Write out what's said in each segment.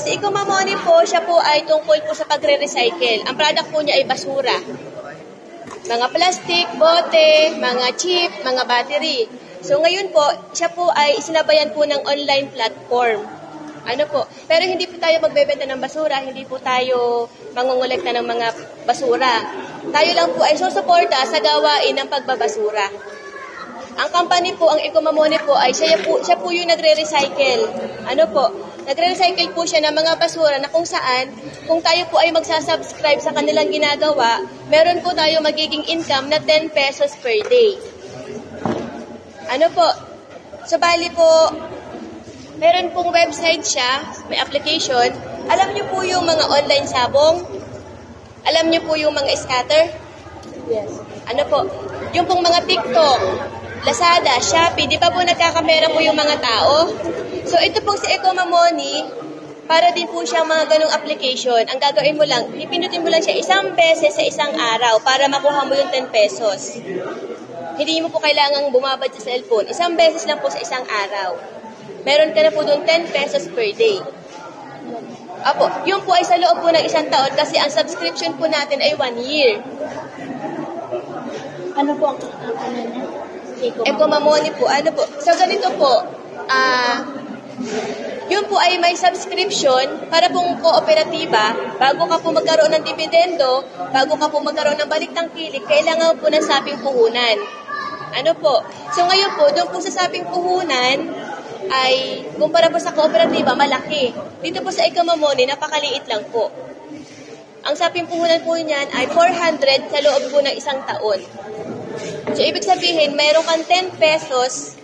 si Eco Mamoni po, siya po ay tungkol po sa pagre-recycle. Ang product po niya ay basura. Mga plastic, bote, mga chip, mga battery. So ngayon po, siya po ay isinabayan po ng online platform. Ano po? Pero hindi po tayo magbebenta ng basura, hindi po tayo mangungulekta ng mga basura. Tayo lang po ay susuporta sa gawain ng pagbabasura. Ang company po, ang Eco Mamoni po, ay siya po yung nagre-recycle. Ano po? Nagre-recycle po siya ng mga basura na kung saan, kung tayo po ay magsasubscribe sa kanilang ginagawa, meron po tayo magiging income na 10 pesos per day. Ano po? So, bali po, meron pong website siya, may application. Alam niyo po yung mga online sabong? Alam niyo po yung mga scatter? Yes. Ano po? Yung pong mga TikTok, Lazada, Shopee, di ba po nagkakamera po yung mga tao? So, ito pong si Eco Mamoni, para din po siyang mga ganong application. Ang gagawin mo lang, pipinutin mo lang siya isang beses sa isang araw para makuha mo yung 10 pesos. Hindi mo po kailangang bumabad sa cellphone. Isang beses lang po sa isang araw. Meron ka na po doon 10 pesos per day. Apo, yun po ay sa loob po ng isang taon kasi ang subscription po natin ay 1 year. Ano po ang ano niya? Eco Mamoni po, ano po. So, ganito po, yun po ay may subscription para pong kooperatiba. Bago ka po magkaroon ng dividendo, bago ka po magkaroon ng balik tangkilik, kailangan po ng saping puhunan. Ano po? So, ngayon po, doon po sa saping puhunan, ay, kumpara po sa kooperatiba, malaki. Dito po sa Eco Mamoni, napakaliit lang po. Ang saping puhunan po niyan ay 400 sa loob po ng isang taon. So, ibig sabihin, mayroon kang 10 pesos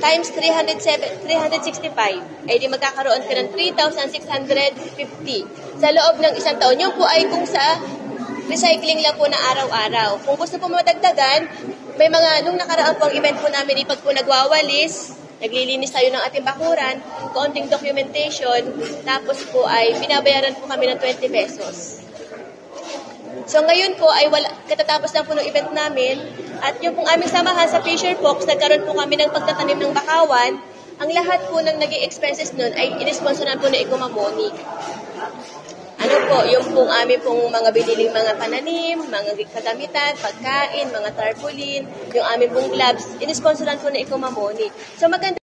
times 365, ay di magkakaroon ka ng 3,650 sa loob ng isang taon. Yun po ay kung sa recycling lang po na araw-araw. Kung gusto po madagdagan, may mga, nung nakaraan po ang event po namin, pag po nagwawalis, naglilinis tayo ng ating bakuran, konting documentation, tapos po ay binabayaran po kami ng 20 pesos. So ngayon po ay katatapos lang po ng event namin at yung pong aming samahan sa Fisher Fox, nagkaroon po kami ng pagtatanim ng bakawan. Ang lahat po ng naging expenses nun ay inisponsoran po ng Eco Mamoni. Ano po, yung pong aming pong mga biniling mga pananim, mga kagamitan, pagkain, mga tarpaulin, yung aming pong gloves, inisponsoran po ng Eco Mamoni. So maganda